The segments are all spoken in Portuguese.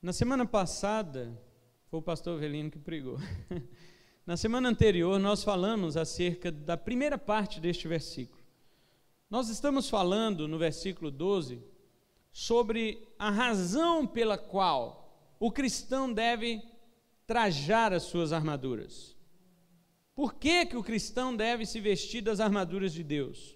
Na semana passada, foi o pastor Avelino que pregou. Na semana anterior, nós falamos acerca da primeira parte deste versículo. Nós estamos falando no versículo 12 sobre a razão pela qual o cristão deve trajar as suas armaduras. Por que que o cristão deve se vestir das armaduras de Deus?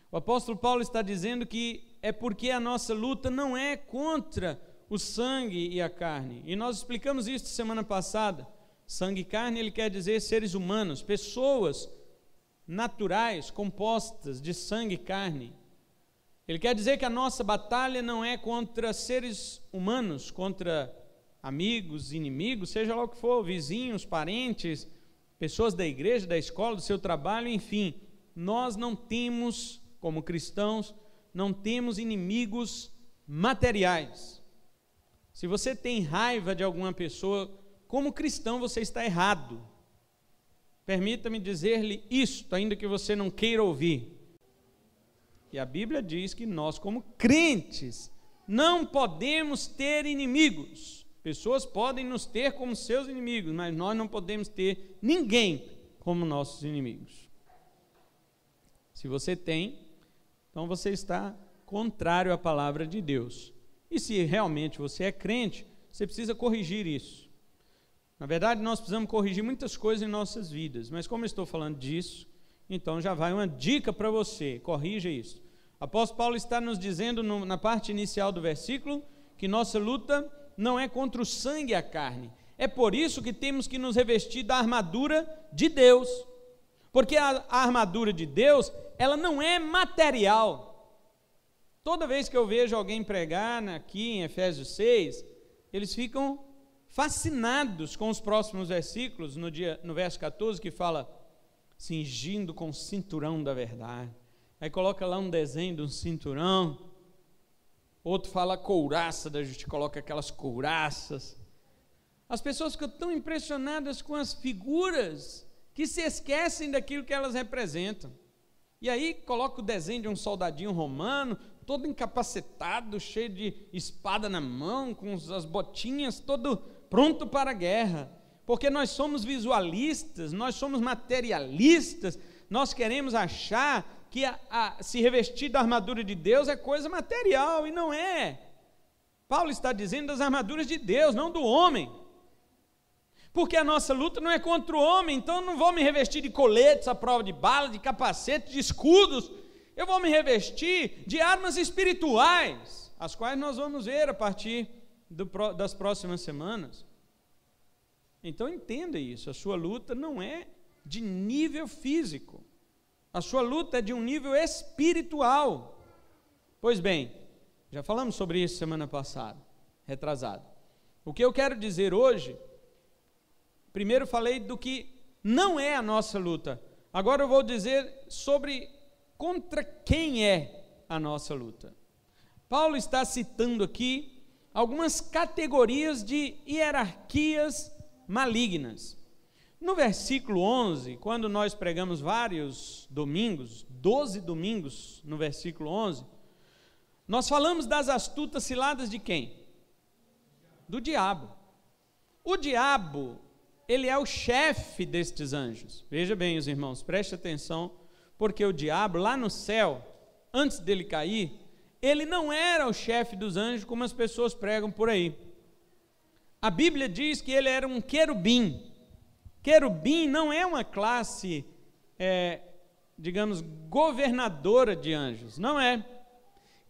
O apóstolo Paulo está dizendo que é porque a nossa luta não é contra o sangue e a carne. E nós explicamos isso semana passada. Sangue e carne, ele quer dizer seres humanos, pessoas naturais, compostas de sangue e carne. Ele quer dizer que a nossa batalha não é contra seres humanos, contra amigos, inimigos, seja lá o que for, vizinhos, parentes, pessoas da igreja, da escola, do seu trabalho, enfim. Nós não temos, como cristãos, não temos inimigos materiais. Se você tem raiva de alguma pessoa, como cristão você está errado. Permita-me dizer-lhe isto, ainda que você não queira ouvir. E a Bíblia diz que nós, como crentes, não podemos ter inimigos. Pessoas podem nos ter como seus inimigos, mas nós não podemos ter ninguém como nossos inimigos. Se você tem, então você está contrário à palavra de Deus. E se realmente você é crente, você precisa corrigir isso. Na verdade, nós precisamos corrigir muitas coisas em nossas vidas, mas como eu estou falando disso, então já vai uma dica para você, corrija isso. O apóstolo Paulo está nos dizendo na parte inicial do versículo que nossa luta não é contra o sangue e a carne. É por isso que temos que nos revestir da armadura de Deus, porque a armadura de Deus, ela não é material. Toda vez que eu vejo alguém pregar aqui em Efésios 6, eles ficam fascinados com os próximos versículos, no verso 14, que fala, cingindo com o cinturão da verdade. Aí coloca lá um desenho de um cinturão, outro fala couraça da justiça, coloca aquelas couraças. As pessoas ficam tão impressionadas com as figuras, que se esquecem daquilo que elas representam. E aí coloca o desenho de um soldadinho romano, todo incapacitado, cheio de espada na mão, com as botinhas, todo pronto para a guerra, porque nós somos visualistas, nós somos materialistas, nós queremos achar que se revestir da armadura de Deus é coisa material, e não é. Paulo está dizendo das armaduras de Deus, não do homem, porque a nossa luta não é contra o homem, então eu não vou me revestir de coletes à prova de bala, de capacete, de escudos, eu vou me revestir de armas espirituais, as quais nós vamos ver a partir das próximas semanas. Então entenda isso, a sua luta não é de nível físico, a sua luta é de um nível espiritual. Pois bem, já falamos sobre isso semana passada, retrasado. O que eu quero dizer hoje, primeiro falei do que não é a nossa luta, agora eu vou dizer sobre contra quem é a nossa luta. Paulo está citando aqui algumas categorias de hierarquias malignas. No versículo 11, quando nós pregamos vários domingos, 12 domingos no versículo 11, nós falamos das astutas ciladas de quem? Do diabo. O diabo, ele é o chefe destes anjos. Veja bem, os irmãos, preste atenção, porque o diabo lá no céu, antes dele cair, ele não era o chefe dos anjos como as pessoas pregam por aí. A Bíblia diz que ele era um querubim. Querubim não é uma classe, digamos, governadora de anjos, não é.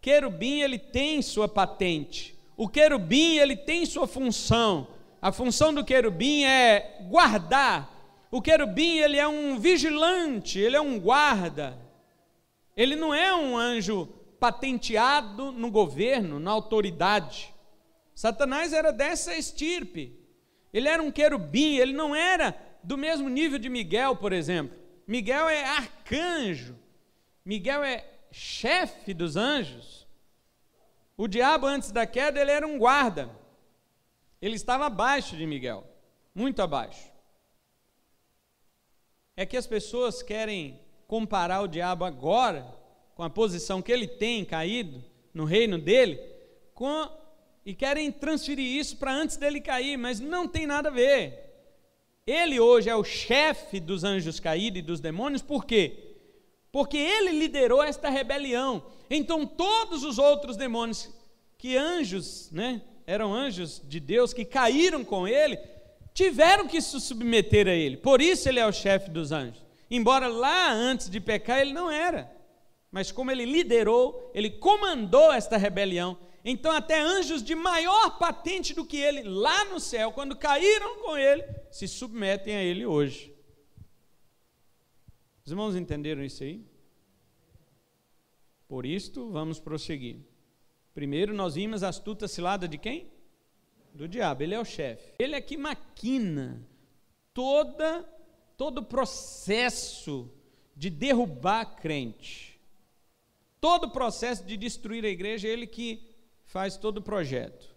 Querubim, ele tem sua patente. O querubim, ele tem sua função. A função do querubim é guardar. O querubim, ele é um vigilante, ele é um guarda. Ele não é um anjo patenteado no governo, na autoridade. Satanás era dessa estirpe. Ele era um querubim, ele não era do mesmo nível de Miguel, por exemplo. Miguel é arcanjo. Miguel é chefe dos anjos. O diabo, antes da queda, ele era um guarda. Ele estava abaixo de Miguel, muito abaixo. É que as pessoas querem comparar o diabo agora, com a posição que ele tem caído no reino dele, com e querem transferir isso para antes dele cair, mas não tem nada a ver. Ele hoje é o chefe dos anjos caídos e dos demônios, por quê? Porque ele liderou esta rebelião. Então todos os outros demônios, que anjos, né, eram anjos de Deus, que caíram com ele, tiveram que se submeter a ele. Por isso ele é o chefe dos anjos. Embora lá antes de pecar ele não era. Mas como ele liderou, ele comandou esta rebelião, então até anjos de maior patente do que ele lá no céu, quando caíram com ele, se submetem a ele hoje. Os irmãos entenderam isso aí? Por isto, vamos prosseguir. Primeiro nós vimos a astuta cilada de quem? Do diabo, ele é o chefe. Ele é que maquina todo o processo de derrubar a crente. Todo o processo de destruir a igreja, é ele que faz todo o projeto.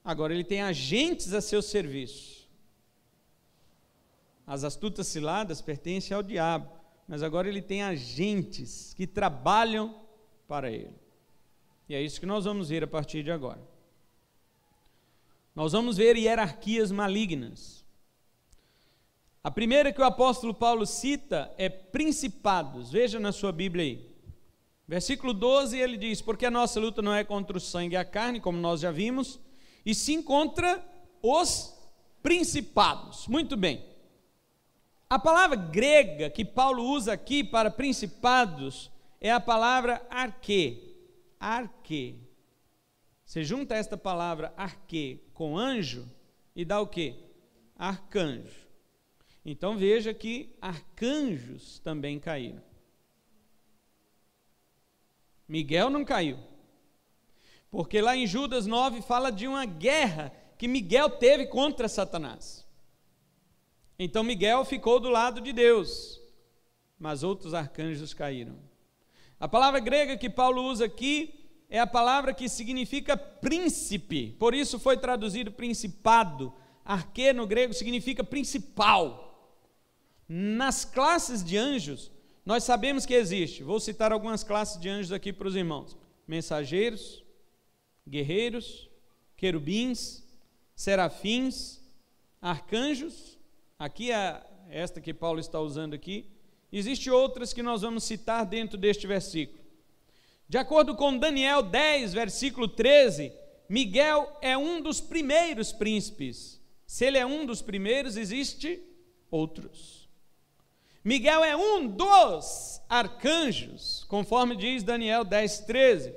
Agora, ele tem agentes a seu serviço. As astutas ciladas pertencem ao diabo, mas agora ele tem agentes que trabalham para ele. E é isso que nós vamos ver a partir de agora. Nós vamos ver hierarquias malignas. A primeira que o apóstolo Paulo cita é principados. Veja na sua Bíblia aí. Versículo 12, ele diz: porque a nossa luta não é contra o sangue e a carne, como nós já vimos, e sim contra os principados. Muito bem. A palavra grega que Paulo usa aqui para principados é a palavra arquê. Arquê. Você junta esta palavra arquê com anjo e dá o quê? Arcanjo. Então veja que arcanjos também caíram. Miguel não caiu, porque lá em Judas 9 fala de uma guerra que Miguel teve contra Satanás. Então Miguel ficou do lado de Deus, mas outros arcanjos caíram. A palavra grega que Paulo usa aqui é a palavra que significa príncipe, por isso foi traduzido principado. Arquê no grego significa principal. Nas classes de anjos, nós sabemos que existe, vou citar algumas classes de anjos aqui para os irmãos: mensageiros, guerreiros, querubins, serafins, arcanjos. Aqui é esta que Paulo está usando aqui. Existem outras que nós vamos citar dentro deste versículo. De acordo com Daniel 10, versículo 13, Miguel é um dos primeiros príncipes. Se ele é um dos primeiros, existe outros. Miguel é um dos arcanjos, conforme diz Daniel 10, 13.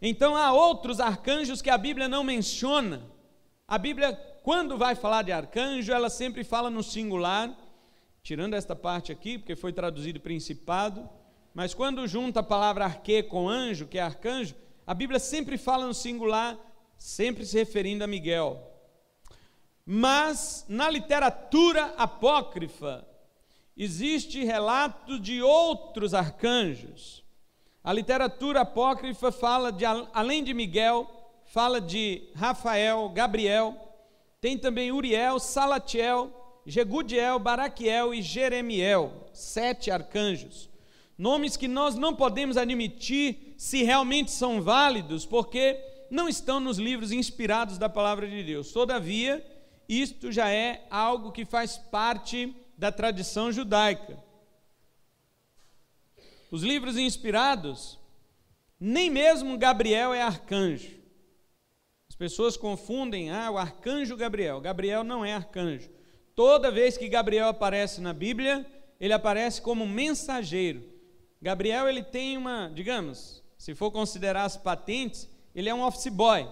Então há outros arcanjos que a Bíblia não menciona. A Bíblia, quando vai falar de arcanjo, ela sempre fala no singular, tirando esta parte aqui, porque foi traduzido principado, mas quando junta a palavra arquê com anjo, que é arcanjo, a Bíblia sempre fala no singular, sempre se referindo a Miguel. Mas na literatura apócrifa, existe relato de outros arcanjos. A literatura apócrifa fala de, além de Miguel, fala de Rafael, Gabriel, tem também Uriel, Salatiel, Jegudiel, Baraquiel e Jeremiel, 7 arcanjos. Nomes que nós não podemos admitir se realmente são válidos, porque não estão nos livros inspirados da palavra de Deus. Todavia, isto já é algo que faz parte da tradição judaica. Os livros inspirados, nem mesmo Gabriel é arcanjo. As pessoas confundem, o arcanjo Gabriel. Gabriel não é arcanjo. Toda vez que Gabriel aparece na Bíblia, ele aparece como mensageiro. Gabriel, ele tem digamos, se for considerar as patentes, ele é um office boy.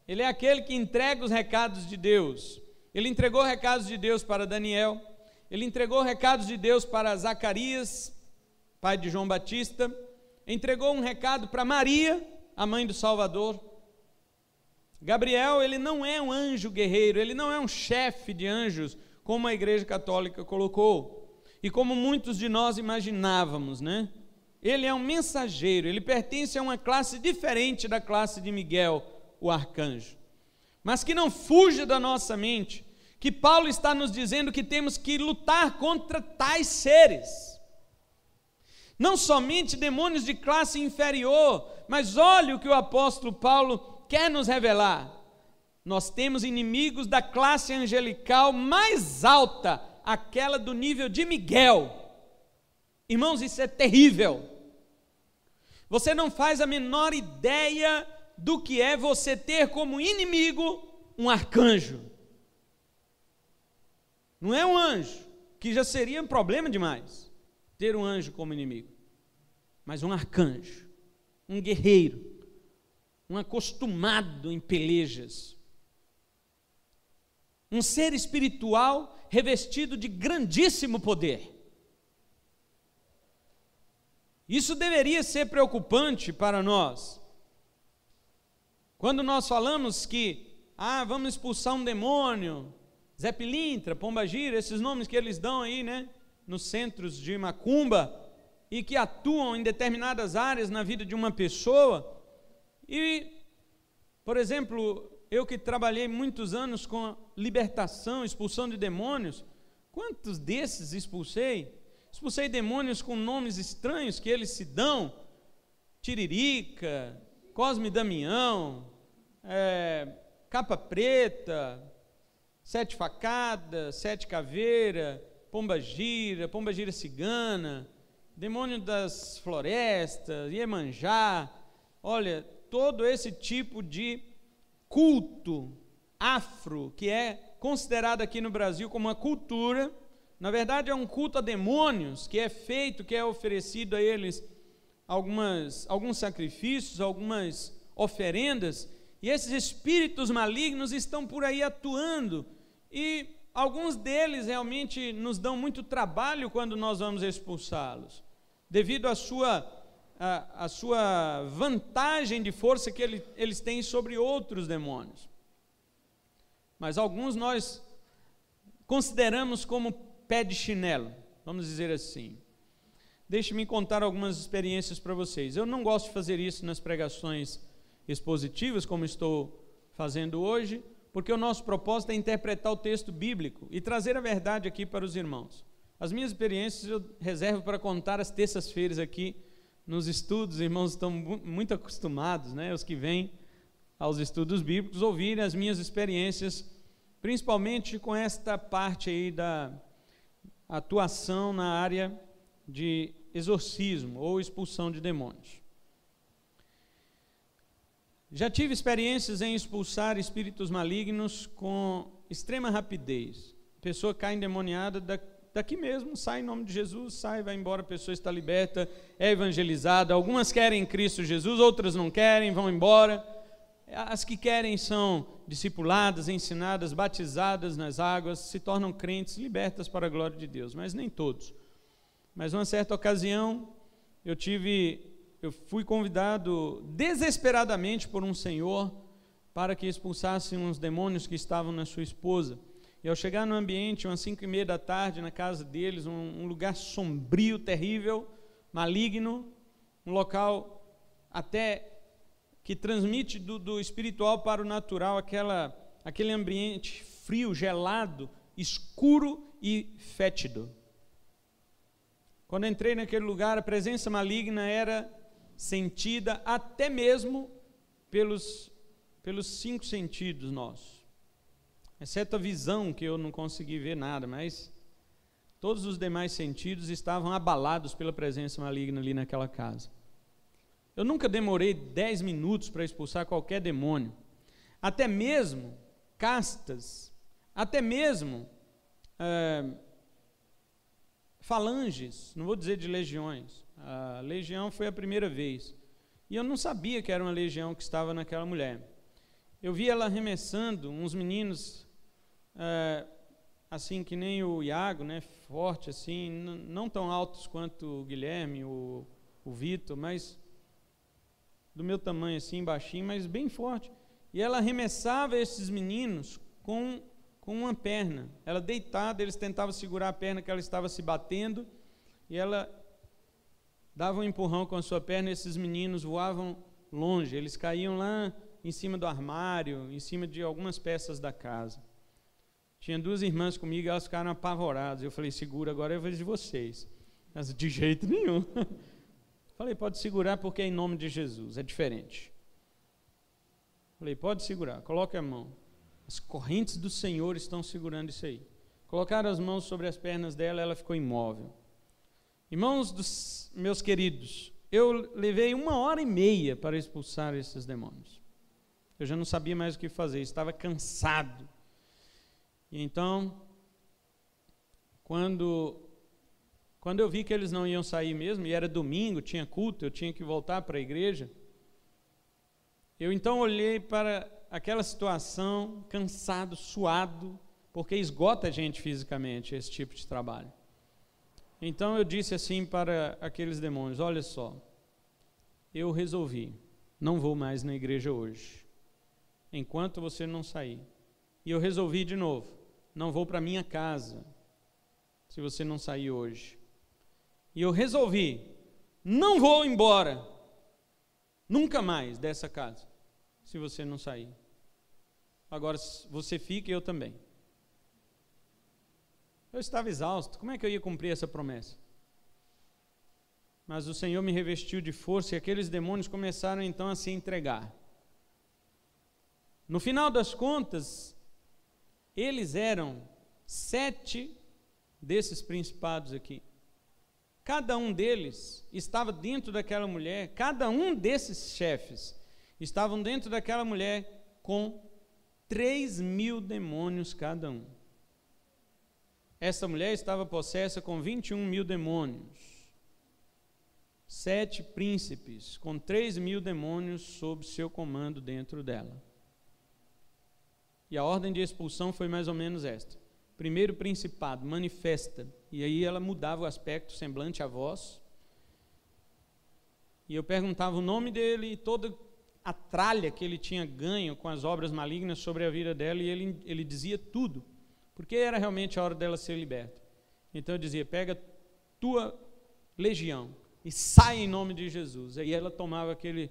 Ele é aquele que entrega os recados de Deus. Ele entregou recados de Deus para Daniel. Ele entregou recados de Deus para Zacarias, pai de João Batista. Entregou um recado para Maria, a mãe do Salvador. Gabriel, ele não é um anjo guerreiro, ele não é um chefe de anjos, como a Igreja Católica colocou, e como muitos de nós imaginávamos, né? Ele é um mensageiro, ele pertence a uma classe diferente da classe de Miguel, o arcanjo. Mas que não fuja da nossa mente que Paulo está nos dizendo que temos que lutar contra tais seres. Não somente demônios de classe inferior, mas olha o que o apóstolo Paulo quer nos revelar. Nós temos inimigos da classe angelical mais alta, aquela do nível de Miguel. Irmãos, isso é terrível. Você não faz a menor ideia do que é você ter como inimigo um arcanjo. Não é um anjo, que já seria um problema demais, ter um anjo como inimigo. Mas um arcanjo, um guerreiro, um acostumado em pelejas. Um ser espiritual revestido de grandíssimo poder. Isso deveria ser preocupante para nós. Quando nós falamos que, vamos expulsar um demônio, Zé Pilintra, Pombagira, esses nomes que eles dão aí, né, nos centros de macumba, e que atuam em determinadas áreas na vida de uma pessoa. E, por exemplo, eu que trabalhei muitos anos com libertação, expulsão de demônios, quantos desses expulsei? Expulsei demônios com nomes estranhos que eles se dão, Tiririca, Cosme e Damião, Capa Preta, Sete Facadas, Sete Caveira, Pombagira Cigana, demônio das florestas, Iemanjá. Olha, todo esse tipo de culto afro, que é considerado aqui no Brasil como uma cultura, na verdade é um culto a demônios, que é feito, que é oferecido a eles alguns sacrifícios, algumas oferendas, e esses espíritos malignos estão por aí atuando, e alguns deles realmente nos dão muito trabalho quando nós vamos expulsá-los, devido à sua vantagem de força que eles têm sobre outros demônios. Mas alguns nós consideramos como pé de chinelo, vamos dizer assim. Deixe-me contar algumas experiências para vocês. Eu não gosto de fazer isso nas pregações expositivas, como estou fazendo hoje, porque o nosso propósito é interpretar o texto bíblico e trazer a verdade aqui para os irmãos. As minhas experiências eu reservo para contar às terças-feiras aqui nos estudos. Os irmãos estão muito acostumados, né, os que vêm aos estudos bíblicos, ouvirem as minhas experiências, principalmente com esta parte aí da atuação na área de exorcismo ou expulsão de demônios. Já tive experiências em expulsar espíritos malignos com extrema rapidez. A pessoa cai endemoniada, daqui mesmo, sai em nome de Jesus, sai, vai embora, a pessoa está liberta, é evangelizada. Algumas querem Cristo Jesus, outras não querem, vão embora. As que querem são discipuladas, ensinadas, batizadas nas águas, se tornam crentes, libertas para a glória de Deus, mas nem todos. Mas uma certa ocasião, eu fui convidado desesperadamente por um senhor para que expulsasse uns demônios que estavam na sua esposa. E ao chegar no ambiente, umas 5:30 da tarde, na casa deles, um lugar sombrio, terrível, maligno, um local até que transmite do espiritual para o natural, aquele ambiente frio, gelado, escuro e fétido. Quando entrei naquele lugar, a presença maligna era sentida até mesmo pelos 5 sentidos nossos, exceto a visão, que eu não consegui ver nada, mas todos os demais sentidos estavam abalados pela presença maligna ali naquela casa. Eu nunca demorei 10 minutos para expulsar qualquer demônio, até mesmo castas, até mesmo falanges, não vou dizer de legiões. A legião foi a primeira vez, e eu não sabia que era uma legião que estava naquela mulher. Eu vi ela arremessando uns meninos, assim que nem o Iago, né, forte assim, não tão altos quanto o Guilherme, o Vitor, mas do meu tamanho assim, baixinho, mas bem forte. E ela arremessava esses meninos com uma perna. Ela deitada, eles tentavam segurar a perna que ela estava se batendo, e ela dava um empurrão com a sua perna, e esses meninos voavam longe, eles caíam lá em cima do armário, em cima de algumas peças da casa. Tinha 2 irmãs comigo, elas ficaram apavoradas. Eu falei, segura, agora é a vez de vocês. Elas, de jeito nenhum. Falei, pode segurar porque é em nome de Jesus, é diferente. Falei, pode segurar, coloque a mão. As correntes do Senhor estão segurando isso aí. Colocaram as mãos sobre as pernas dela, ela ficou imóvel. Irmãos meus queridos, eu levei 1h30 para expulsar esses demônios. Eu já não sabia mais o que fazer, estava cansado. E então, quando eu vi que eles não iam sair mesmo, e era domingo, tinha culto, eu tinha que voltar para a igreja, eu então olhei para aquela situação, cansado, suado, porque esgota a gente fisicamente esse tipo de trabalho. Então eu disse assim para aqueles demônios, olha só, eu resolvi, não vou mais na igreja hoje, enquanto você não sair. E eu resolvi de novo, não vou para minha casa, se você não sair hoje. E eu resolvi, não vou embora, nunca mais dessa casa, se você não sair. Agora você fica e eu também. Eu estava exausto, como é que eu ia cumprir essa promessa? Mas o Senhor me revestiu de força e aqueles demônios começaram então a se entregar. No final das contas, eles eram 7 desses principados aqui. Cada um deles estava dentro daquela mulher, cada um desses chefes estavam dentro daquela mulher com 3.000 demônios cada um. Essa mulher estava possessa com 21.000 demônios. 7 príncipes com 3.000 demônios sob seu comando dentro dela. E a ordem de expulsão foi mais ou menos esta. Primeiro principado, manifesta. E aí ela mudava o aspecto, o semblante, a voz. E eu perguntava o nome dele e toda a tralha que ele tinha ganho com as obras malignas sobre a vida dela, e ele dizia tudo. Porque era realmente a hora dela ser liberta. Então eu dizia, pega tua legião e sai em nome de Jesus. Aí ela tomava aquele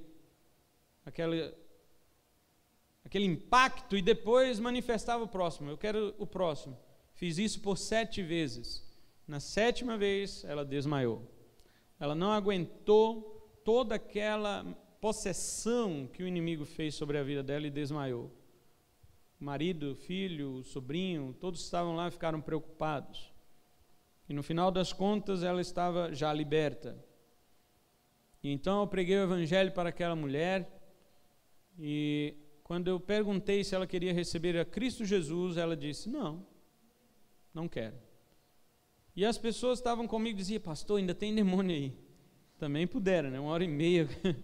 impacto e depois manifestava o próximo. Eu quero o próximo. Fiz isso por 7 vezes. Na 7ª vez, ela desmaiou. Ela não aguentou toda aquela possessão que o inimigo fez sobre a vida dela e desmaiou. O marido, o filho, o sobrinho, todos estavam lá e ficaram preocupados. E no final das contas, ela estava já liberta. E então eu preguei o evangelho para aquela mulher e quando eu perguntei se ela queria receber a Cristo Jesus, ela disse, não quero. E as pessoas estavam comigo e diziam, pastor, ainda tem demônio aí. Também puderam, né? 1h30.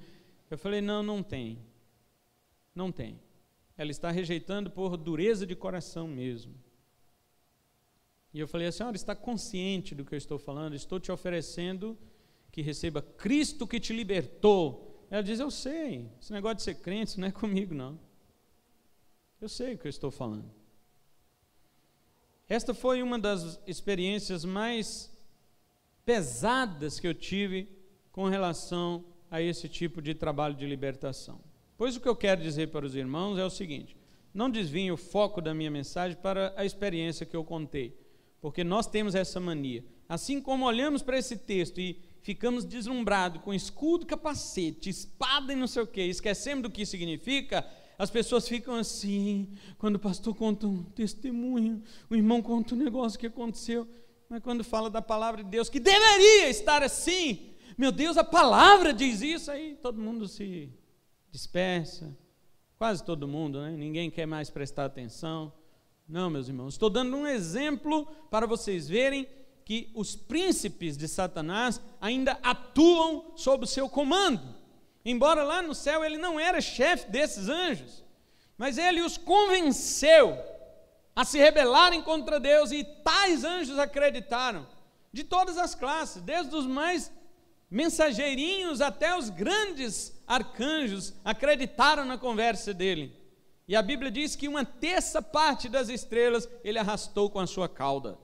Eu falei, não tem. Não tem. Ela está rejeitando por dureza de coração mesmo. E eu falei, a senhora está consciente do que eu estou falando? Estou te oferecendo que receba Cristo que te libertou. Ela diz, eu sei, esse negócio de ser crente, isso não é comigo não. Eu sei o que eu estou falando. Esta foi uma das experiências mais pesadas que eu tive com relação a esse tipo de trabalho de libertação. Pois o que eu quero dizer para os irmãos é o seguinte, não desviem o foco da minha mensagem para a experiência que eu contei, porque nós temos essa mania. Assim como olhamos para esse texto e ficamos deslumbrados com escudo, capacete, espada e não sei o que, esquecemos do que significa, as pessoas ficam assim, quando o pastor conta um testemunho, o irmão conta um negócio que aconteceu, mas quando fala da palavra de Deus, que deveria estar assim, meu Deus, a palavra diz isso, aí todo mundo se dispersa, quase todo mundo, né? Ninguém quer mais prestar atenção. Não, meus irmãos, estou dando um exemplo para vocês verem que os príncipes de Satanás ainda atuam sob o seu comando. Embora lá no céu ele não era chefe desses anjos, mas ele os convenceu a se rebelarem contra Deus, e tais anjos acreditaram, de todas as classes, desde os mais mensageirinhos até os grandes arcanjos, acreditaram na conversa dele. E a Bíblia diz que 1/3 parte das estrelas ele arrastou com a sua cauda.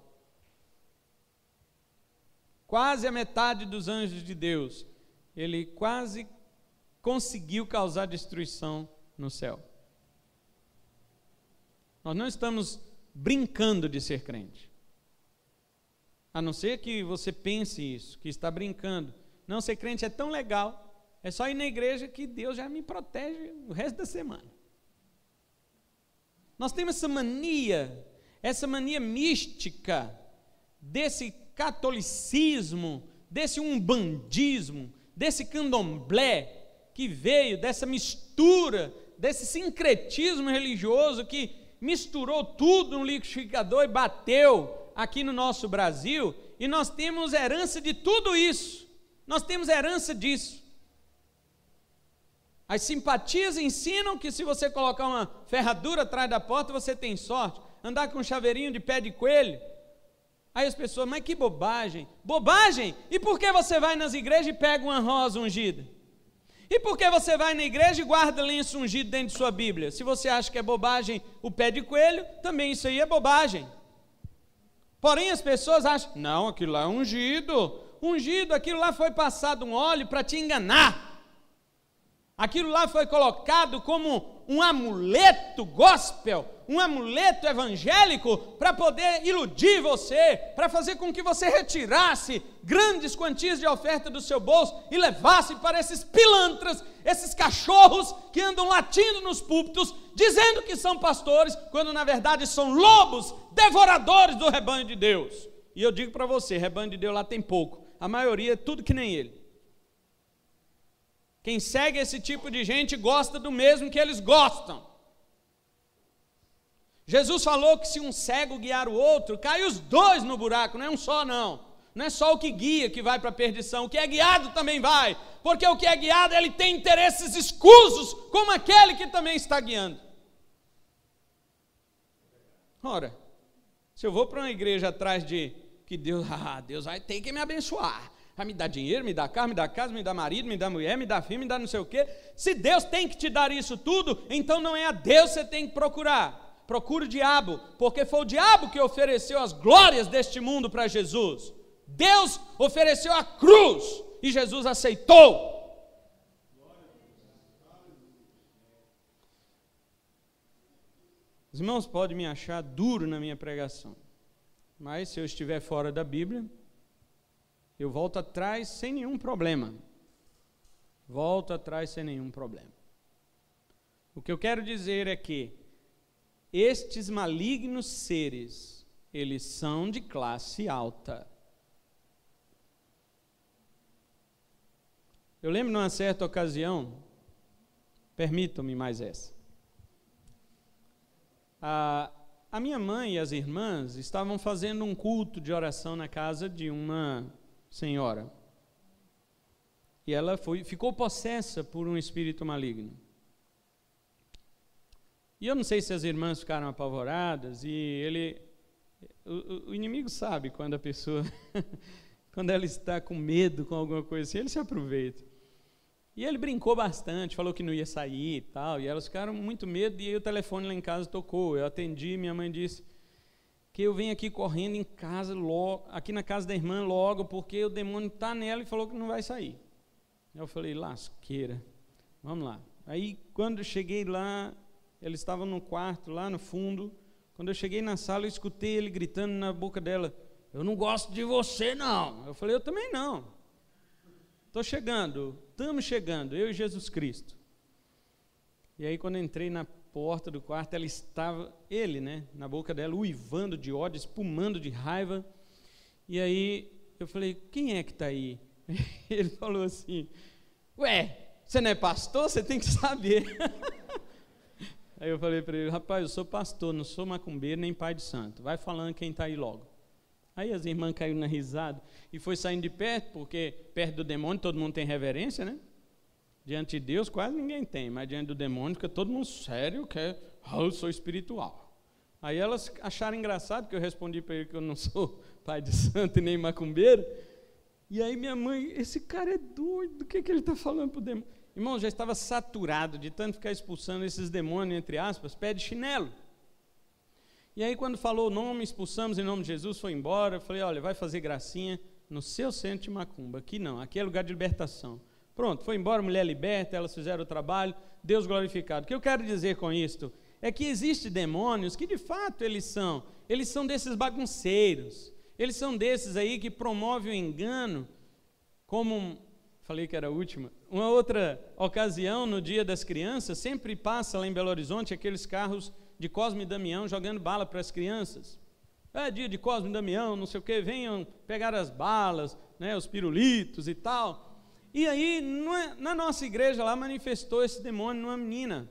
Quase a metade dos anjos de Deus, ele quase conseguiu causar destruição no céu. Nós não estamos brincando de ser crente. A não ser que você pense isso, que está brincando. Não, ser crente é tão legal, é só ir na igreja que Deus já me protege o resto da semana. Nós temos essa mania mística desse catolicismo, desse umbandismo, desse candomblé, que veio dessa mistura, desse sincretismo religioso que misturou tudo no liquidificador e bateu aqui no nosso Brasil, e nós temos herança de tudo isso, nós temos herança disso. As simpatias ensinam que se você colocar uma ferradura atrás da porta, você tem sorte, andar com um chaveirinho de pé de coelho. Aí as pessoas, mas que bobagem, bobagem? E por que você vai nas igrejas e pega uma rosa ungida? E por que você vai na igreja e guarda lenço ungido dentro de sua Bíblia? Se você acha que é bobagem o pé de coelho, também isso aí é bobagem. Porém as pessoas acham, não, aquilo lá é ungido, aquilo lá foi passado um óleo para te enganar. Aquilo lá foi colocado como um amuleto gospel, um amuleto evangélico para poder iludir você, para fazer com que você retirasse grandes quantias de oferta do seu bolso e levasse para esses pilantras, esses cachorros que andam latindo nos púlpitos, dizendo que são pastores, quando na verdade são lobos devoradores do rebanho de Deus. E eu digo para você, rebanho de Deus lá tem pouco, a maioria é tudo que nem ele. Quem segue esse tipo de gente gosta do mesmo que eles gostam. Jesus falou que se um cego guiar o outro, cai os dois no buraco, não é um só não. Não é só o que guia que vai para a perdição, o que é guiado também vai. Porque o que é guiado, ele tem interesses escusos, como aquele que também está guiando. Ora, se eu vou para uma igreja atrás de que Deus vai ter que me abençoar, vai me dar dinheiro, me dar carro, me dar casa, me dar marido, me dar mulher, me dar filho, me dar não sei o quê. Se Deus tem que te dar isso tudo, então não é a Deus que você tem que procurar. Procure o diabo, porque foi o diabo que ofereceu as glórias deste mundo para Jesus. Deus ofereceu a cruz e Jesus aceitou. Os irmãos podem me achar duro na minha pregação, mas se eu estiver fora da Bíblia, eu volto atrás sem nenhum problema. Volto atrás sem nenhum problema. O que eu quero dizer é que estes malignos seres, eles são de classe alta. Eu lembro numa certa ocasião, permitam-me mais essa. A minha mãe e as irmãs estavam fazendo um culto de oração na casa de uma senhora. E ela ficou possessa por um espírito maligno. E eu não sei se as irmãs ficaram apavoradas, e o inimigo sabe quando a pessoa, quando ela está com medo, com alguma coisa assim, ele se aproveita. E ele brincou bastante, falou que não ia sair e tal, e elas ficaram com muito medo, e aí o telefone lá em casa tocou, eu atendi, minha mãe disse que eu venho aqui correndo em casa, logo, aqui na casa da irmã logo, porque o demônio está nela e falou que não vai sair. Eu falei, lasqueira, vamos lá. Aí quando eu cheguei lá, eles estavam no quarto, lá no fundo, quando eu cheguei na sala, eu escutei ele gritando na boca dela, eu não gosto de você não. Eu falei, eu também não. Estamos chegando, eu e Jesus Cristo. E aí quando eu entrei na porta do quarto, ele, na boca dela, uivando de ódio, espumando de raiva. E aí eu falei, quem é que está aí? Ele falou assim, ué, você não é pastor? Você tem que saber. Aí eu falei para ele, rapaz, eu sou pastor, não sou macumbeiro nem pai de santo. Vai falando quem está aí logo. Aí as irmãs caíram na risada e foi saindo de perto, porque perto do demônio todo mundo tem reverência, né? Diante de Deus quase ninguém tem, mas diante do demônio fica todo mundo sério, que eu sou espiritual. Aí elas acharam engraçado que eu respondi para ele que eu não sou pai de santo e nem macumbeiro. E aí minha mãe, esse cara é doido, do que ele está falando para o demônio? Irmão, já estava saturado de tanto ficar expulsando esses demônios, entre aspas, pé de chinelo. E aí quando falou o nome, expulsamos em nome de Jesus, foi embora. Eu falei, olha, vai fazer gracinha no seu centro de macumba. Aqui não, aqui é lugar de libertação. Pronto, foi embora, mulher liberta, elas fizeram o trabalho, Deus glorificado. O que eu quero dizer com isto é que existem demônios que de fato eles são desses bagunceiros, eles são desses aí que promovem o engano, como, falei que era a última, uma outra ocasião no Dia das Crianças, sempre passa lá em Belo Horizonte aqueles carros de Cosme e Damião jogando bala para as crianças. É dia de Cosme e Damião, não sei o que, venham pegar as balas, né, os pirulitos e tal. E aí, na nossa igreja lá, manifestou esse demônio numa menina.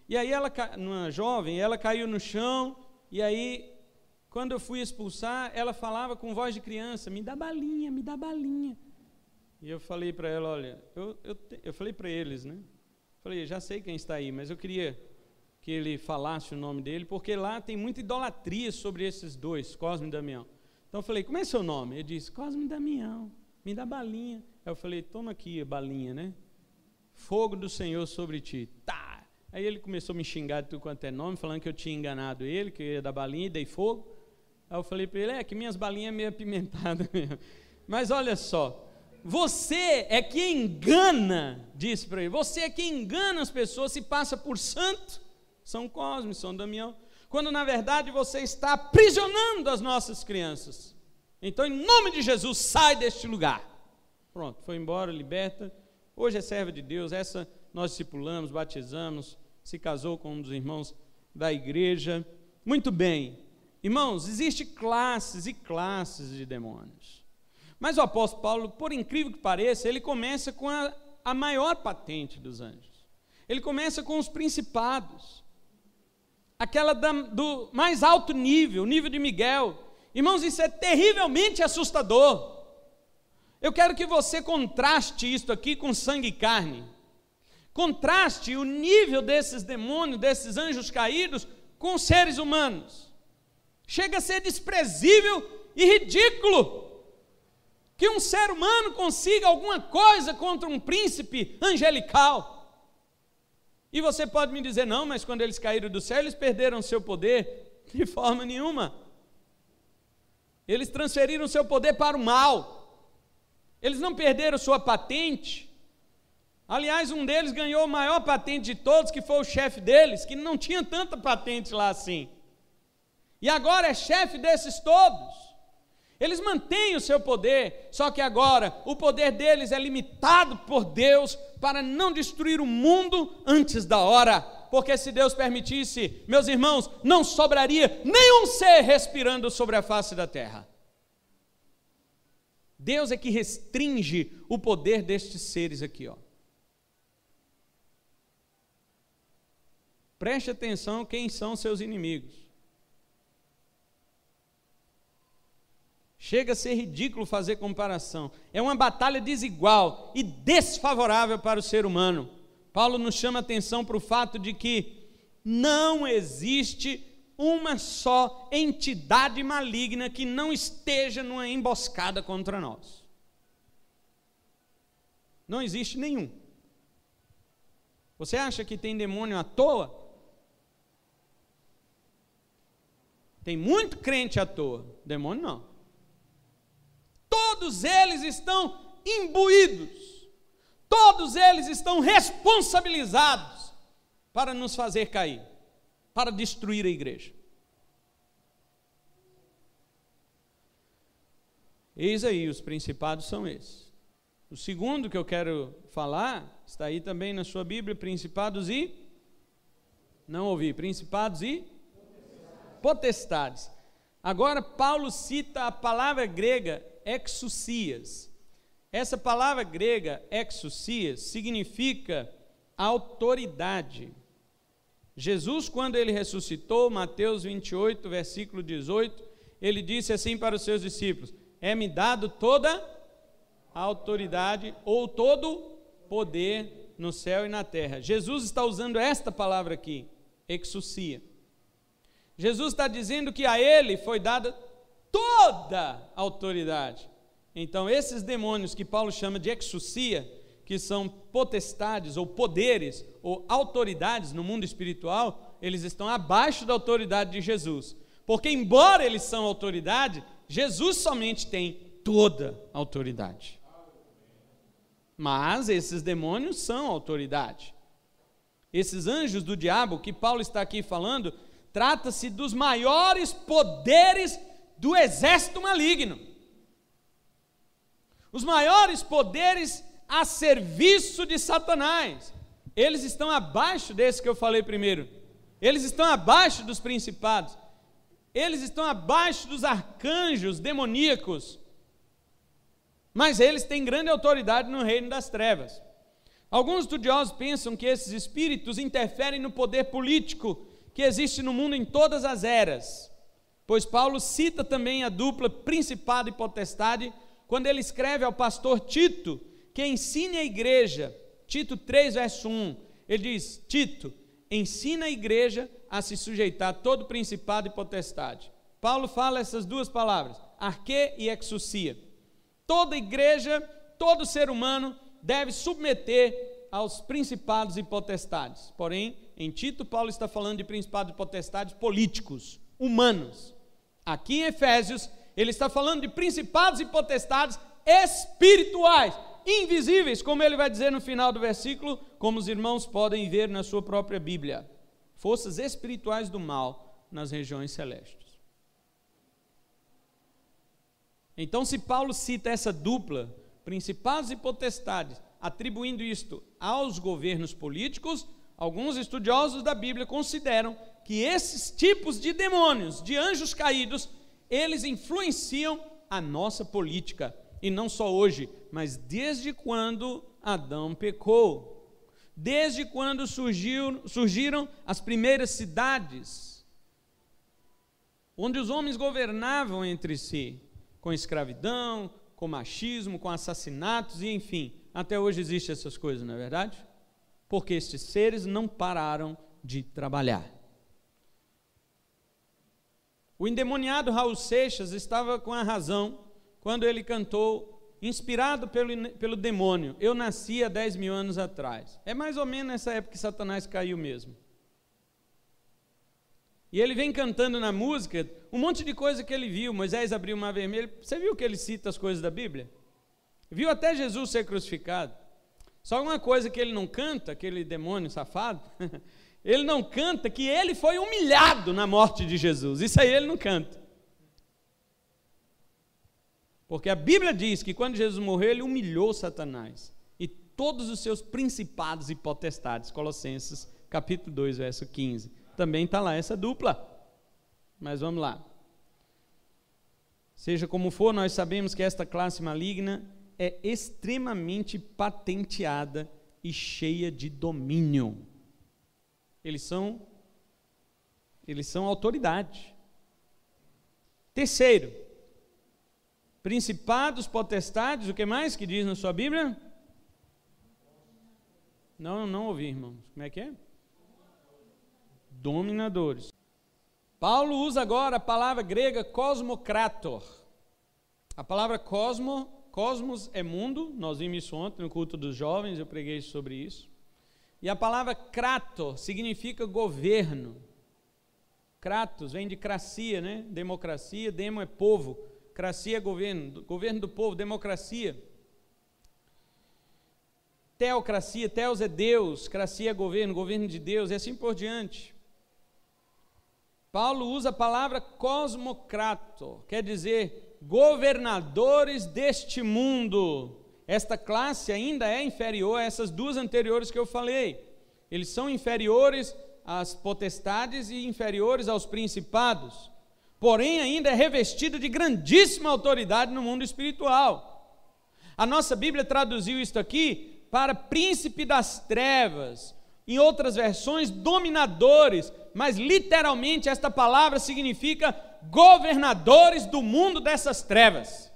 E aí, numa jovem, ela caiu no chão, e aí, quando eu fui expulsar, ela falava com voz de criança, me dá balinha, me dá balinha. E eu falei para ela, olha, eu falei para eles, né? Falei, já sei quem está aí, mas eu queria que ele falasse o nome dele, porque lá tem muita idolatria sobre esses dois, Cosme e Damião. Então eu falei, como é seu nome? Ele disse, Cosme e Damião, me dá balinha. Aí eu falei, toma aqui a balinha, né? Fogo do Senhor sobre ti. Tá! Aí ele começou a me xingar de tudo quanto é nome, falando que eu tinha enganado ele, que eu ia dar balinha e dei fogo. Aí eu falei para ele, que minhas balinhas meio apimentadas mesmo. Mas olha só, você é que engana, disse para ele, você é que engana as pessoas, se passa por santo, São Cosme, São Damião, quando na verdade você está aprisionando as nossas crianças. Então, em nome de Jesus, sai deste lugar. Pronto, foi embora, liberta. Hoje é serva de Deus, essa nós discipulamos, batizamos, se casou com um dos irmãos da igreja. Muito bem, irmãos, existem classes e classes de demônios. Mas o apóstolo Paulo, por incrível que pareça, ele começa com a maior patente dos anjos. Ele começa com os principados. Aquela do mais alto nível, o nível de Miguel. Irmãos, isso é terrivelmente assustador. Eu quero que você contraste isso aqui com sangue e carne. Contraste o nível desses demônios, desses anjos caídos, com os seres humanos. Chega a ser desprezível e ridículo que um ser humano consiga alguma coisa contra um príncipe angelical. E você pode me dizer, não, mas quando eles caíram do céu, eles perderam seu poder? De forma nenhuma. Eles transferiram seu poder para o mal. Eles não perderam sua patente. Aliás, um deles ganhou a maior patente de todos, que foi o chefe deles, que não tinha tanta patente lá assim. E agora é chefe desses todos. Eles mantêm o seu poder, só que agora o poder deles é limitado por Deus para não destruir o mundo antes da hora. Porque se Deus permitisse, meus irmãos, não sobraria nenhum ser respirando sobre a face da terra. Deus é que restringe o poder destes seres aqui, ó. Preste atenção quem são seus inimigos. Chega a ser ridículo fazer comparação. É uma batalha desigual e desfavorável para o ser humano. Paulo nos chama a atenção para o fato de que não existe uma só entidade maligna que não esteja numa emboscada contra nós. Não existe nenhum. Você acha que tem demônio à toa? Tem muito crente à toa. Demônio não. Todos eles estão imbuídos, todos eles estão responsabilizados para nos fazer cair, para destruir a igreja. Eis aí, os principados são esses. O segundo que eu quero falar, está aí também na sua Bíblia, principados e... Não ouvi, principados e... Potestades. Agora Paulo cita a palavra grega exousias. Essa palavra grega exousias significa autoridade. Jesus, quando ele ressuscitou, Mateus 28, versículo 18, ele disse assim para os seus discípulos: é-me dado toda a autoridade ou todo poder no céu e na terra. Jesus está usando esta palavra aqui, exousia. Jesus está dizendo que a ele foi dada toda a autoridade. Então, esses demônios que Paulo chama de exousia, que são potestades ou poderes ou autoridades no mundo espiritual, eles estão abaixo da autoridade de Jesus. Porque, embora eles são autoridade, Jesus somente tem toda a autoridade. Mas esses demônios são autoridade. Esses anjos do diabo que Paulo está aqui falando, trata-se dos maiores poderes do exército maligno. Os maiores poderes a serviço de Satanás. Eles estão abaixo desse que eu falei primeiro. eles estão abaixo dos principados, eles estão abaixo dos arcanjos demoníacos, mas eles têm grande autoridade no reino das trevas. Alguns estudiosos pensam que esses espíritos interferem no poder político que existe no mundo em todas as eras, pois Paulo cita também a dupla principado e potestade quando ele escreve ao pastor Tito, que ensine a igreja, Tito 3, verso 1, ele diz: Tito, ensina a igreja a se sujeitar a todo principado e potestade. Paulo fala essas duas palavras, arque e exousia. Toda igreja, todo ser humano deve submeter aos principados e potestades. Porém, em Tito, Paulo está falando de principados e potestades políticos, humanos. Aqui em Efésios, ele está falando de principados e potestades espirituais, invisíveis, como ele vai dizer no final do versículo, como os irmãos podem ver na sua própria Bíblia. Forças espirituais do mal nas regiões celestes. Então, se Paulo cita essa dupla, principados e potestades, atribuindo isto aos governos políticos, alguns estudiosos da Bíblia consideram que esses tipos de demônios, de anjos caídos, eles influenciam a nossa política, e não só hoje, mas desde quando Adão pecou, desde quando surgiram as primeiras cidades, onde os homens governavam entre si, com escravidão, com machismo, com assassinatos, e enfim, até hoje existem essas coisas, não é verdade? Porque estes seres não pararam de trabalhar. O endemoniado Raul Seixas estava com a razão quando ele cantou, inspirado pelo demônio, eu nasci há 10 mil anos atrás. É mais ou menos nessa época que Satanás caiu mesmo. E ele vem cantando na música um monte de coisa que ele viu. Moisés abriu o mar vermelho. Você viu que ele cita as coisas da Bíblia? Viu até Jesus ser crucificado. Só uma coisa que ele não canta, aquele demônio safado, ele não canta que ele foi humilhado na morte de Jesus. Isso aí ele não canta. Porque a Bíblia diz que quando Jesus morreu, ele humilhou Satanás e todos os seus principados e potestades. Colossenses capítulo 2, verso 15. Também está lá essa dupla. Mas vamos lá. Seja como for, nós sabemos que esta classe maligna é extremamente patenteada e cheia de domínio. Eles são autoridade. Terceiro, principados, potestades, o que mais que diz na sua Bíblia? Não ouvi, irmãos. Como é que é? Dominadores. Paulo usa agora a palavra grega cosmocrator. A palavra cosmos é mundo, nós vimos isso ontem no culto dos jovens, eu preguei sobre isso. E a palavra krator significa governo. Kratos vem de cracia, né? Democracia, demo é povo, cracia é governo, governo do povo, democracia. Teocracia, teos é Deus, cracia é governo, governo de Deus, e assim por diante. Paulo usa a palavra cosmocrator, quer dizer governadores deste mundo. Esta classe ainda é inferior a essas duas anteriores que eu falei. Eles são inferiores às potestades e inferiores aos principados, porém ainda é revestido de grandíssima autoridade no mundo espiritual. A nossa Bíblia traduziu isto aqui para príncipe das trevas, em outras versões dominadores, mas literalmente esta palavra significa governadores do mundo dessas trevas.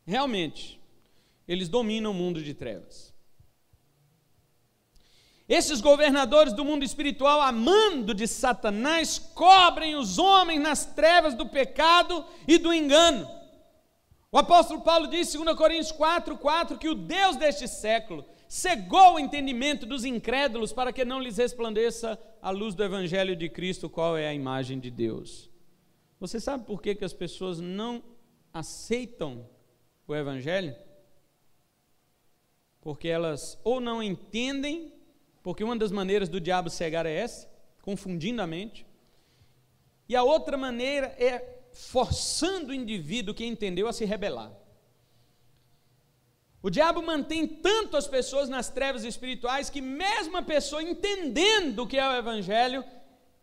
Realmente, eles dominam o mundo de trevas. Esses governadores do mundo espiritual, a mando de Satanás, cobrem os homens nas trevas do pecado e do engano. O apóstolo Paulo diz em 2 Coríntios 4:4 que o Deus deste século cegou o entendimento dos incrédulos para que não lhes resplandeça a luz do evangelho de Cristo, qual é a imagem de Deus. Você sabe por que as pessoas não aceitam o evangelho? Porque elas ou não entendem, porque uma das maneiras do diabo cegar é essa, confundindo a mente, e a outra maneira é forçando o indivíduo que entendeu a se rebelar. O diabo mantém tanto as pessoas nas trevas espirituais que mesmo a pessoa entendendo o que é o evangelho,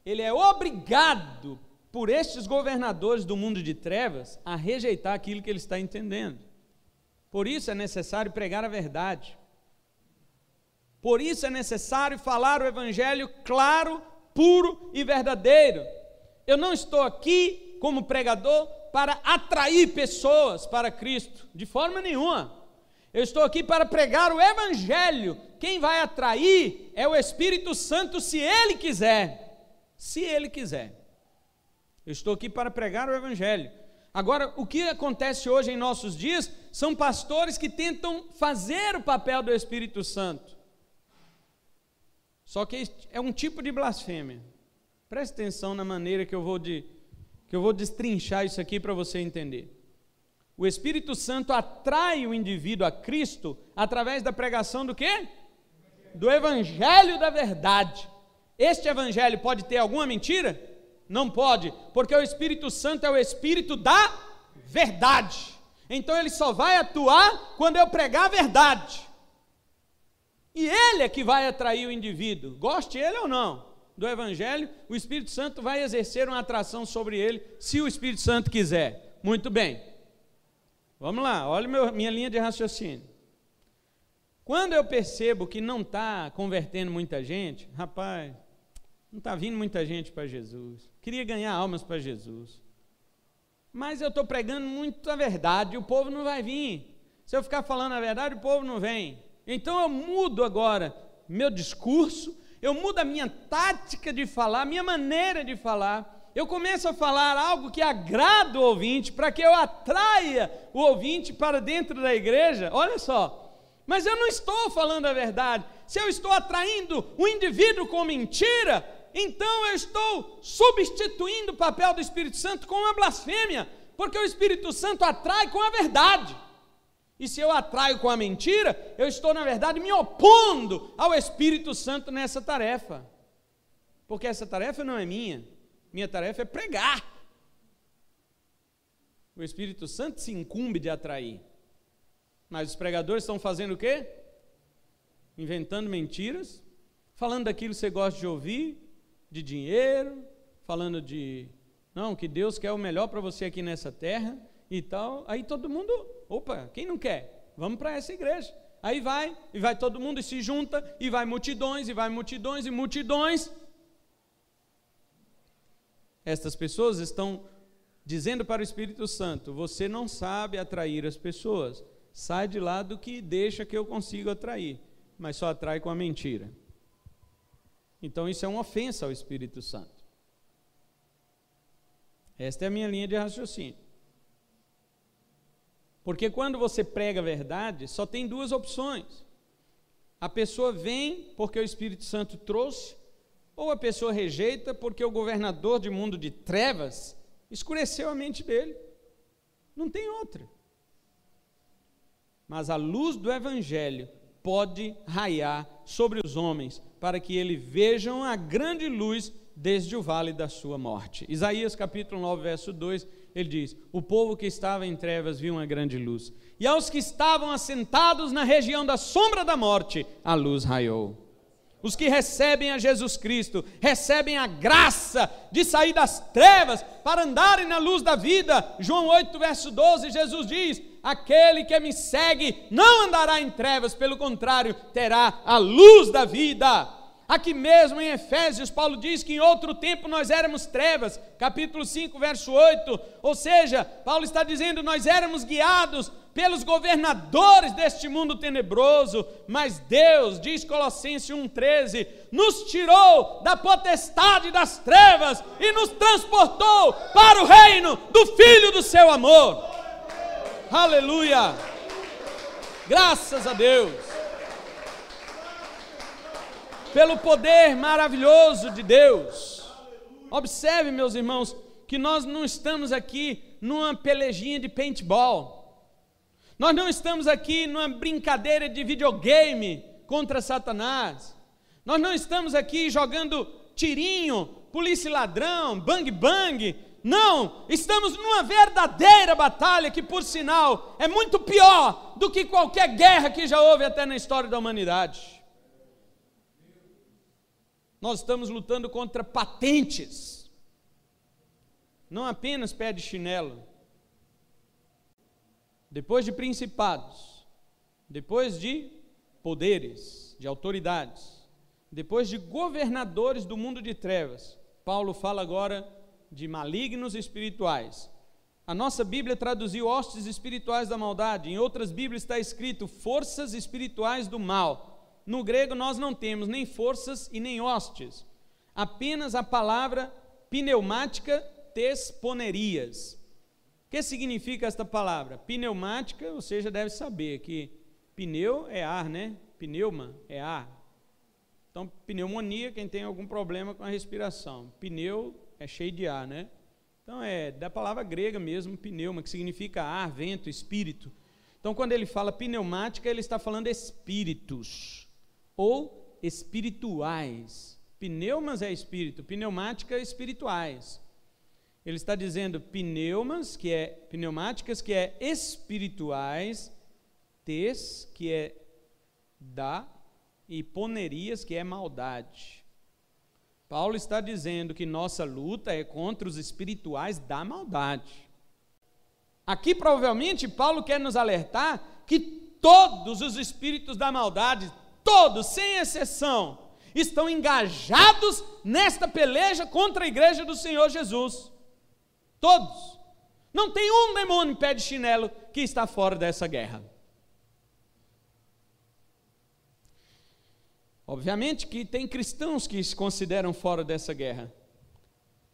ele é obrigado por estes governadores do mundo de trevas a rejeitar aquilo que ele está entendendo. Por isso é necessário pregar a verdade. Por isso é necessário falar o evangelho claro, puro e verdadeiro. Eu não estou aqui como pregador para atrair pessoas para Cristo, de forma nenhuma. Eu estou aqui para pregar o evangelho. Quem vai atrair é o Espírito Santo, se Ele quiser. Se Ele quiser. Eu estou aqui para pregar o evangelho. Agora, o que acontece hoje em nossos dias são pastores que tentam fazer o papel do Espírito Santo. Só que é um tipo de blasfêmia. Preste atenção na maneira que eu vou destrinchar isso aqui para você entender. O Espírito Santo atrai o indivíduo a Cristo através da pregação do quê? Do evangelho da verdade. Este evangelho pode ter alguma mentira? Não pode, porque o Espírito Santo é o Espírito da verdade. Então ele só vai atuar quando eu pregar a verdade. E ele é que vai atrair o indivíduo, goste ele ou não, do evangelho. O Espírito Santo vai exercer uma atração sobre ele, se o Espírito Santo quiser. Muito bem. Vamos lá, olha minha linha de raciocínio. Quando eu percebo que não está convertendo muita gente, rapaz, não está vindo muita gente para Jesus, queria ganhar almas para Jesus, mas eu estou pregando muito a verdade, e o povo não vai vir. Se eu ficar falando a verdade, o povo não vem. Então eu mudo agora meu discurso, eu mudo a minha tática de falar, a minha maneira de falar. Eu começo a falar algo que agrada o ouvinte, para que eu atraia o ouvinte para dentro da igreja. Olha só, mas eu não estou falando a verdade. Se eu estou atraindo o indivíduo com mentira, então eu estou substituindo o papel do Espírito Santo com uma blasfêmia, porque o Espírito Santo atrai com a verdade. E se eu atraio com a mentira, eu estou, na verdade, me opondo ao Espírito Santo nessa tarefa, porque essa tarefa não é minha. Minha tarefa é pregar. O Espírito Santo se incumbe de atrair. Mas os pregadores estão fazendo o quê? Inventando mentiras, falando daquilo que você gosta de ouvir, de dinheiro, falando de, não, que Deus quer o melhor para você aqui nessa terra e tal. Aí todo mundo, opa, quem não quer? Vamos para essa igreja. Aí vai, e vai todo mundo e se junta, e vai multidões, e vai multidões, e multidões. Estas pessoas estão dizendo para o Espírito Santo: você não sabe atrair as pessoas, sai de lá do que deixa que eu consigo atrair, mas só atrai com a mentira. Então isso é uma ofensa ao Espírito Santo. Esta é a minha linha de raciocínio. Porque quando você prega a verdade, só tem duas opções. A pessoa vem porque o Espírito Santo trouxe, ou a pessoa rejeita porque o governador de mundo de trevas escureceu a mente dele. Não tem outra. Mas a luz do evangelho pode raiar sobre os homens, para que eles vejam a grande luz desde o vale da sua morte. Isaías capítulo 9, verso 2, ele diz: o povo que estava em trevas viu uma grande luz, e aos que estavam assentados na região da sombra da morte, a luz raiou. Os que recebem a Jesus Cristo, recebem a graça de sair das trevas para andarem na luz da vida. João 8, verso 12, Jesus diz: aquele que me segue não andará em trevas, pelo contrário, terá a luz da vida. Aqui mesmo em Efésios, Paulo diz que em outro tempo nós éramos trevas, capítulo 5, verso 8, ou seja, Paulo está dizendo, nós éramos guiados pelos governadores deste mundo tenebroso, mas Deus, diz Colossenses 1,13, nos tirou da potestade das trevas e nos transportou para o reino do Filho do seu amor. Aleluia! Graças a Deus! Pelo poder maravilhoso de Deus. Observe, meus irmãos, que nós não estamos aqui numa pelejinha de paintball. Nós não estamos aqui numa brincadeira de videogame contra Satanás. Nós não estamos aqui jogando tirinho polícia e ladrão, bang bang. Não, estamos numa verdadeira batalha que, por sinal, é muito pior do que qualquer guerra que já houve até na história da humanidade. Nós estamos lutando contra patentes, não apenas pé de chinelo. Depois de principados, depois de poderes, de autoridades, depois de governadores do mundo de trevas, Paulo fala agora de malignos espirituais. A nossa Bíblia traduziu hostes espirituais da maldade, em outras Bíblias está escrito forças espirituais do mal. No grego nós não temos nem forças e nem hostes, apenas a palavra pneumática tesponerias. O que significa esta palavra? Pneumática, você já deve saber que pneu é ar, né? Pneuma é ar. Então, pneumonia, quem tem algum problema com a respiração. Pneu é cheio de ar, né? Então, é da palavra grega mesmo, pneuma, que significa ar, vento, espírito. Então, quando ele fala pneumática, ele está falando espíritos ou espirituais. Pneumas é espírito, pneumática é espirituais. Ele está dizendo pneumas, que é pneumáticas, que é espirituais, tes, que é da, e ponerias, que é maldade. Paulo está dizendo que nossa luta é contra os espirituais da maldade. Aqui provavelmente Paulo quer nos alertar que todos os espíritos da maldade, todos, sem exceção, estão engajados nesta peleja contra a igreja do Senhor Jesus. Todos. Não tem um demônio em pé de chinelo que está fora dessa guerra. Obviamente que tem cristãos que se consideram fora dessa guerra.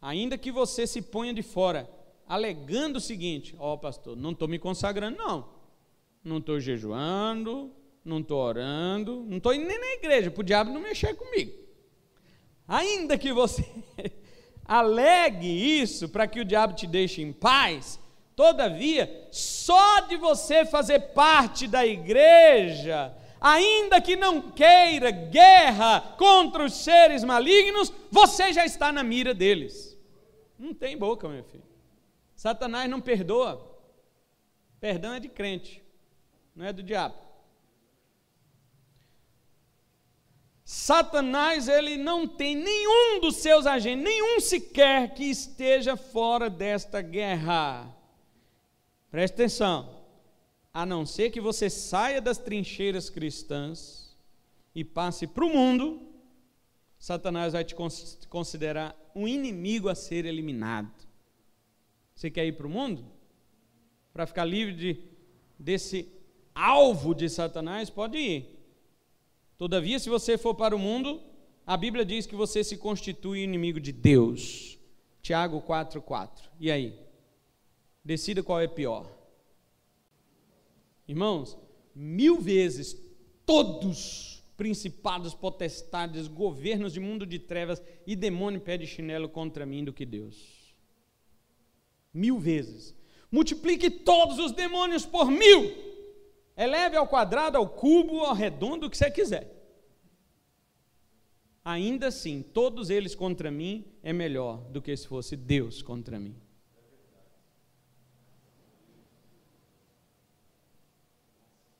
Ainda que você se ponha de fora, alegando o seguinte: ó, pastor, não estou me consagrando não. Não estou jejuando, não estou orando, não estou indo nem na igreja, para o diabo não mexer comigo. Ainda que você alegue isso para que o diabo te deixe em paz, todavia, só de você fazer parte da igreja, ainda que não queira guerra contra os seres malignos, você já está na mira deles. Não tem boca, meu filho. Satanás não perdoa. Perdão é de crente, não é do diabo. Satanás, ele não tem nenhum dos seus agentes, nenhum sequer que esteja fora desta guerra. Preste atenção. A não ser que você saia das trincheiras cristãs e passe para o mundo, Satanás vai te considerar um inimigo a ser eliminado. Você quer ir para o mundo? Para ficar livre desse alvo de Satanás? Pode ir. Todavia, se você for para o mundo, a Bíblia diz que você se constitui inimigo de Deus. Tiago 4,4. E aí? Decida qual é pior. Irmãos, 1000 vezes todos, principados, potestades, governos de mundo de trevas e demônio pé de chinelo contra mim do que Deus. 1000 vezes. Multiplique todos os demônios por 1000. Eleve ao quadrado, ao cubo, ao redondo, o que você quiser. Ainda assim, todos eles contra mim é melhor do que se fosse Deus contra mim.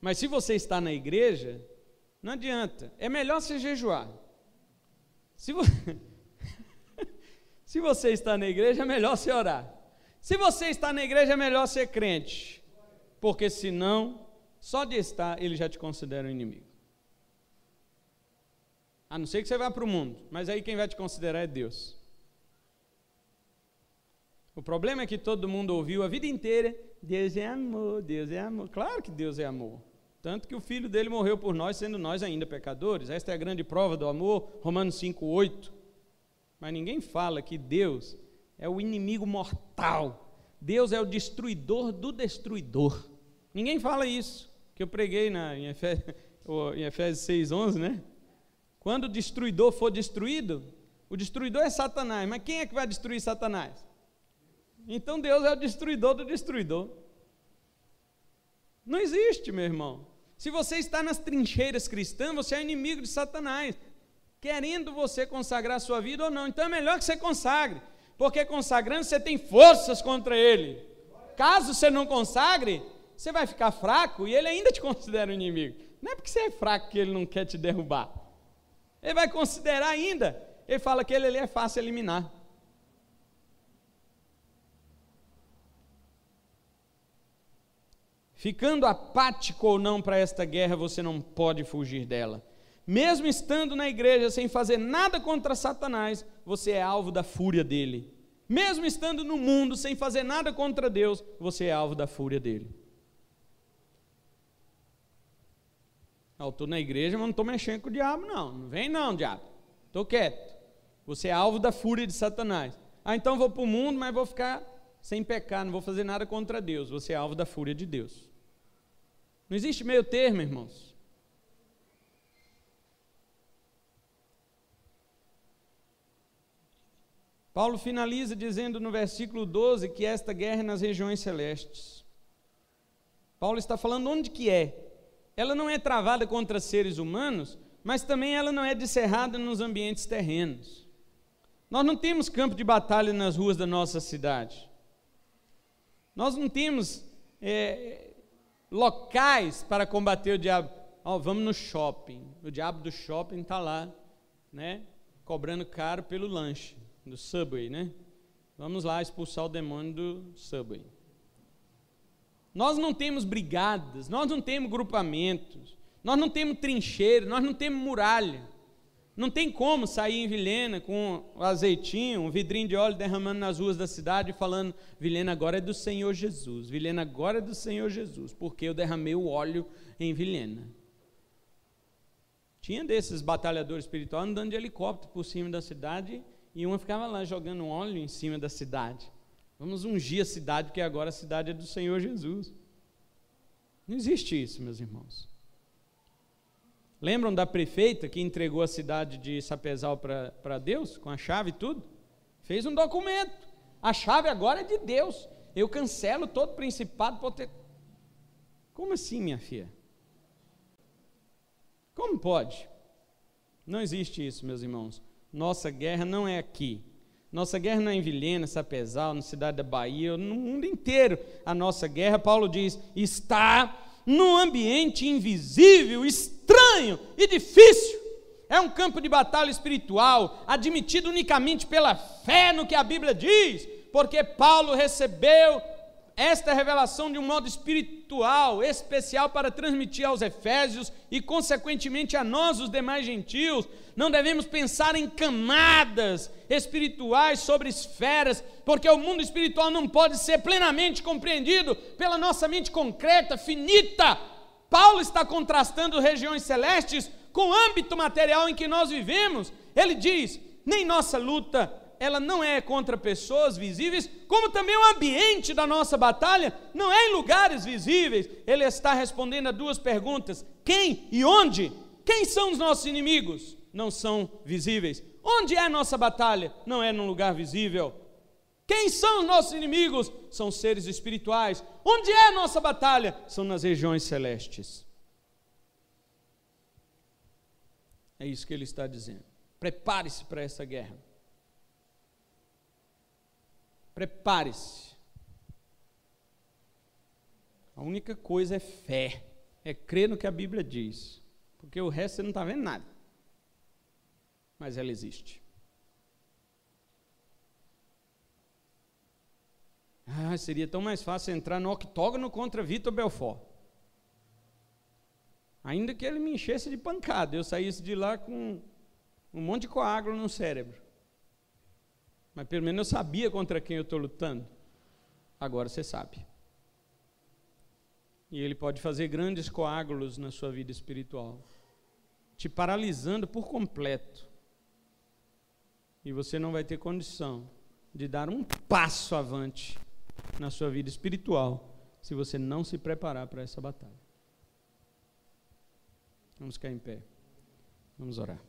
Mas se você está na igreja, não adianta. É melhor você jejuar. Se você está na igreja, é melhor você orar. Se você está na igreja, é melhor ser crente. Porque senão, só de estar, ele já te considera um inimigo. A não ser que você vá para o mundo, mas aí quem vai te considerar é Deus. O problema é que todo mundo ouviu a vida inteira: Deus é amor, Deus é amor. Claro que Deus é amor. Tanto que o Filho dele morreu por nós, sendo nós ainda pecadores. Esta é a grande prova do amor, Romanos 5,8. Mas ninguém fala que Deus é o inimigo mortal. Deus é o destruidor do destruidor. Ninguém fala isso, que eu preguei em Efésios 6,11, né? Quando o destruidor for destruído, o destruidor é Satanás. Mas quem é que vai destruir Satanás? Então Deus é o destruidor do destruidor. Não existe, meu irmão. Se você está nas trincheiras cristãs, você é inimigo de Satanás. querendo você consagrar a sua vida ou não. Então é melhor que você consagre, porque consagrando você tem forças contra ele. Caso você não consagre, você vai ficar fraco e ele ainda te considera um inimigo. Não é porque você é fraco que ele não quer te derrubar. Ele vai considerar ainda. Ele fala que ele ali é fácil eliminar. Ficando apático ou não para esta guerra, você não pode fugir dela. Mesmo estando na igreja sem fazer nada contra Satanás, você é alvo da fúria dele. Mesmo estando no mundo sem fazer nada contra Deus, você é alvo da fúria dele. Eu estou na igreja, mas não estou mexendo com o diabo, não. Não vem não, diabo. Estou quieto. Você é alvo da fúria de Satanás. Então vou para o mundo, mas vou ficar sem pecar, não vou fazer nada contra Deus. Você é alvo da fúria de Deus. Não existe meio termo, irmãos. Paulo finaliza dizendo no versículo 12 que esta guerra é nas regiões celestes. Paulo está falando onde que é. Ela não é travada contra seres humanos, mas também ela não é descerrada nos ambientes terrenos. Nós não temos campo de batalha nas ruas da nossa cidade. Nós não temos locais para combater o diabo. Vamos no shopping. O diabo do shopping está lá, né, cobrando caro pelo lanche do Subway, né? Vamos lá expulsar o demônio do Subway. Nós não temos brigadas, nós não temos grupamentos, nós não temos trincheiro, nós não temos muralha. Não tem como sair em Vilhena com um azeitinho, um vidrinho de óleo derramando nas ruas da cidade e falando: Vilhena agora é do Senhor Jesus, Vilhena agora é do Senhor Jesus, porque eu derramei o óleo em Vilhena. Tinha desses batalhadores espirituais andando de helicóptero por cima da cidade e uma ficava lá jogando óleo em cima da cidade. Vamos ungir a cidade, porque agora a cidade é do Senhor Jesus. Não existe isso, meus irmãos. Lembram da prefeita que entregou a cidade de Sapezal para Deus, com a chave e tudo? Fez um documento. A chave agora é de Deus. Eu cancelo todo o principado. Como assim, minha filha? Como pode? Não existe isso, meus irmãos. Nossa guerra não é aqui. Nossa guerra não é em Vilhena, Sapezal, na cidade da Bahia, no mundo inteiro. A nossa guerra, Paulo diz, está num ambiente invisível, estranho e difícil. É um campo de batalha espiritual, admitido unicamente pela fé no que a Bíblia diz, porque Paulo recebeu esta revelação de um modo espiritual, especial para transmitir aos Efésios e consequentemente a nós, os demais gentios. Não devemos pensar em camadas espirituais sobre esferas, porque o mundo espiritual não pode ser plenamente compreendido pela nossa mente concreta, finita. Paulo está contrastando regiões celestes com o âmbito material em que nós vivemos. Ele diz, nem nossa luta, ela não é contra pessoas visíveis, como também o ambiente da nossa batalha não é em lugares visíveis. Ele está respondendo a duas perguntas: quem e onde? Quem são os nossos inimigos? Não são visíveis. Onde é a nossa batalha? Não é num lugar visível. Quem são os nossos inimigos? São seres espirituais. Onde é a nossa batalha? São nas regiões celestes. É isso que ele está dizendo. Prepare-se para essa guerra. Prepare-se. A única coisa é fé, é crer no que a Bíblia diz, porque o resto você não está vendo nada, mas ela existe. Seria tão mais fácil entrar no octógono contra Vitor Belfort, ainda que ele me enchesse de pancada, eu saísse de lá com um monte de coágulo no cérebro. Mas pelo menos eu sabia contra quem eu estou lutando. Agora você sabe. E ele pode fazer grandes coágulos na sua vida espiritual, te paralisando por completo. E você não vai ter condição de dar um passo avante na sua vida espiritual, se você não se preparar para essa batalha. Vamos ficar em pé. Vamos orar.